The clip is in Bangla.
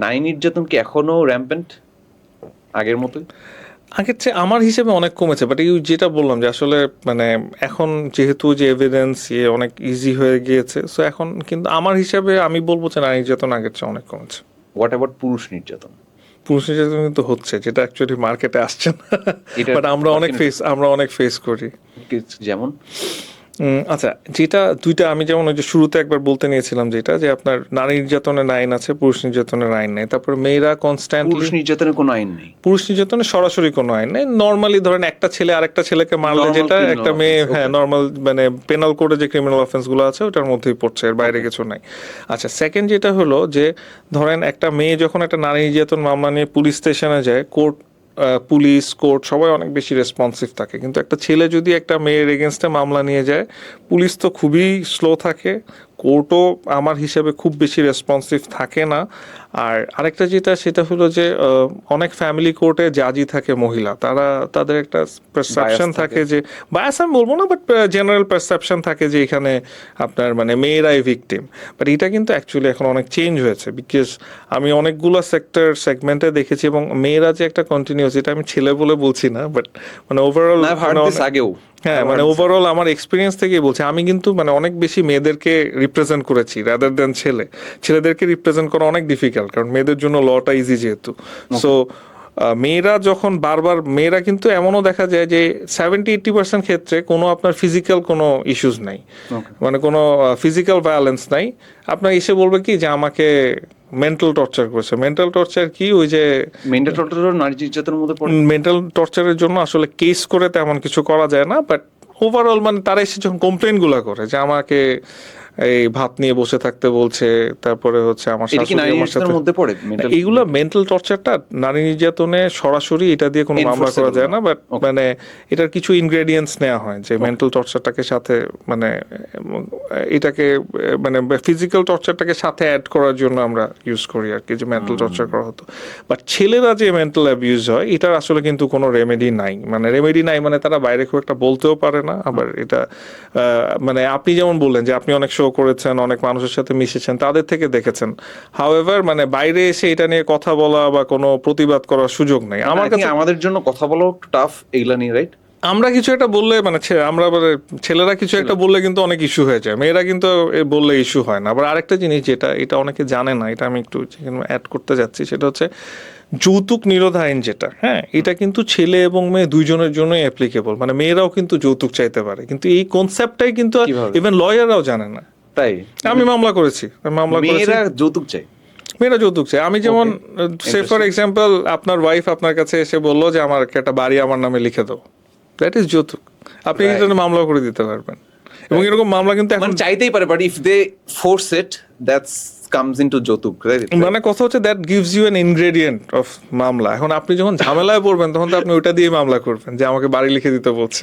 নারী নির্যাতন কি এখনো র্যাম্পেন্ট আগের মতোই? আগের চেয়ে আমার হিসেবে অনেক কমেছে, বাট এই যেটা বললাম যে আসলে মানে এখন যেহেতু যে এভিডেন্স অনেক ইজি হয়ে গিয়েছে, সো এখন কিন্তু আমার হিসাবে আমি বলবো যে নারী নির্যাতন আগের চেয়ে অনেক কমেছে। হোয়াট অ্যাবাউট পুরুষ নির্যাতন? পুরুষ নির্যাতন কিন্তু হচ্ছে, যেটা অ্যাকচুয়ালি মার্কেটে আসছে না, বাট আমরা অনেক ফেস করি। যেমন আচ্ছা, যেটা দুইটা আমি যেমন ওই যে শুরুতে একবার বলতে নিয়েছিলাম যেটা যে আপনার নারী নির্যাতনের আইন আছে, পুরুষ নির্যাতনের আইন নেই। তারপরে মেয়েরা কনস্ট্যান্টলি, পুরুষ নির্যাতনের কোনো আইন নেই? পুরুষ নির্যাতনের সরাসরি কোনো আইন নেই। নর্মালি ধরেন একটা ছেলে আরেকটা ছেলেকে মারলে Normal যেটা criminal একটা মেয়ে, offense, হ্যাঁ okay. নর্মাল মানে পেনাল কোডে যে ক্রিমিনাল অফেন্স গুলো আছে ওটার মধ্যেই পড়ছে, এর বাইরে কিছু নাই। আচ্ছা, সেকেন্ড যেটা হলো যে ধরেন একটা মেয়ে যখন একটা নারী নির্যাতন মামলা নিয়ে পুলিশ স্টেশনে যায়, পুলিশ কোর্ট সবাই অনেক বেশি রেসপন্সিভ থাকে, কিন্তু একটা ছেলে যদি একটা মেয়ের এগেনস্টে মামলা নিয়ে যায়, পুলিশ তো খুবই স্লো থাকে, কোর্টও আমার হিসেবে খুব বেশি রেসপন্সিভ থাকে না। আর আরেকটা যেটা সেটা হলো যে অনেক ফ্যামিলি কোর্টে জাজই থাকে মহিলা, তাদের একটা পারসেপশন থাকে যে, বায়াস আমি বলবো না, বাট জেনারেল পারসেপশন থাকে যে এখানে আপনার মানে মেয়েরাই ভিকটিম। বাট এটা কিন্তু অ্যাকচুয়ালি এখন অনেক চেঞ্জ হয়েছে, বিকজ আমি অনেকগুলো সেগমেন্টে দেখেছি, এবং মেয়েরা যে একটা কন্টিনিউস, এটা আমি ছেলে বলে বলছি না, বাট মানে ওভারঅল আগেও হ্যাঁ মানে ওভারঅল আমার এক্সপিরিয়েন্স থেকেই বলছি, আমি কিন্তু মানে অনেক বেশি মেয়েদেরকে রিপ্রেজেন্ট করেছি রাদার দেন ছেলেদেরকে রিপ্রেজেন্ট করা অনেক ডিফিকাল্ট, কারণ মেয়েদের জন্য লটা ইজি যেহেতু। সো মেয়েরা যখন মেয়েরা কিন্তু এমনও দেখা যায় যে 70-80% ক্ষেত্রে কোনো আপনার ফিজিক্যাল কোনো ইস্যুস নাই, মানে কোনো ফিজিক্যাল ভায়োলেন্স নাই, আপনার এসে বলবে কি যে আমাকে মেন্টাল টর্চার করেছে। মেন্টাল টর্চার কি, ওই যে মেন্টাল টর্চার নারী নির্যাতনের মধ্যে পড়ে। মেন্টাল টর্চারের জন্য আসলে কেস করে তেমন কিছু করা যায় না, বাট ওভারঅল মানে তারা এসে যখন কমপ্লেন গুলা করে যে আমাকে এই ভাত নিয়ে বসে থাকতে বলছে, তারপরে হচ্ছে আমার শাশুড়ি আমার সাথে, এইগুলো মেন্টাল টর্চারটা নারী নির্যাতনে সরাসরি এটা দিয়ে কোনো মামলা করা যায় না, বাট মানে এটার কিছু ইনগ্রেডিয়েন্টস নেওয়া হয় যে মেন্টাল টর্চারটাকে সাথে মানে এটাকে মানে ফিজিক্যাল টর্চারটাকে সাথে অ্যাড করার জন্য আমরা ইউজ করি আর কি, যে মেন্টাল টর্চার করা হতো। বাট ছেলেরা যে মেন্টাল অ্যাবিউজ হয় এটার আসলে কিন্তু কোনো রেমেডি নাই, মানে তারা বাইরে খুব একটা বলতেও পারে না। আবার এটা মানে আপনি যেমন বললেন যে আপনি অনেক শো করেছেন, অনেক মানুষের সাথে মিশেছেন, তাদের থেকে দেখেছেন, হাউএভার মানে বাইরে এসে এটা নিয়ে কথা বলা বা কোনো প্রতিবাদ করার সুযোগ নেই আমার কাছে। আমাদের জন্য কথা বলা একটু টাফ এগুলা নিয়ে, রাইট? আমরা কিছু একটা বললে মানে ছেলেরা কিছু একটা বললে কিন্তু অনেক ইস্যু হয়ে যায়, মেয়েরা কিন্তু বললে ইস্যু হয় না। আবার আরেকটা জিনিস এটা অনেকে জানে না, এটা আমি একটু অ্যাড করতে যাচ্ছি, সেটা হচ্ছে যৌতুক নিরোধ আইন যেটা, হ্যাঁ এটা কিন্তু ছেলে এবং মেয়ে দুইজনের জন্যই অ্যাপ্লিকেবল, মানে মেয়েরাও কিন্তু যৌতুক চাইতে পারে, কিন্তু এই কনসেপ্টটাই কিন্তু ইভেন লয়াররাও জানে না। তাই আমি মামলা করেছি মেয়েরা যৌতুক চাই, মেয়েরা যৌতুক চাই। আমি যেমন সে ফর এক্সাম্পল আপনার ওয়াইফ আপনার কাছে এসে বললো যে আমার একটা বাড়ি আমার নামে লিখে দাও, দ্যাট ইজ যৌতুক, আপনি এই জন্য মামলা করে দিতে পারবেন। এবং এরকম মামলা কিন্তু এখন চাইতেই পারে, but if they force it that's comes into যৌতুক, মানে কথা হচ্ছে that gives you an ingredient of মামলা। এখন আপনি যখন ঝামেলায় পড়বেন তখন তো আপনি ওইটা দিয়ে মামলা করবেন যে আমাকে বাড়ি লিখে দিতে বলছে।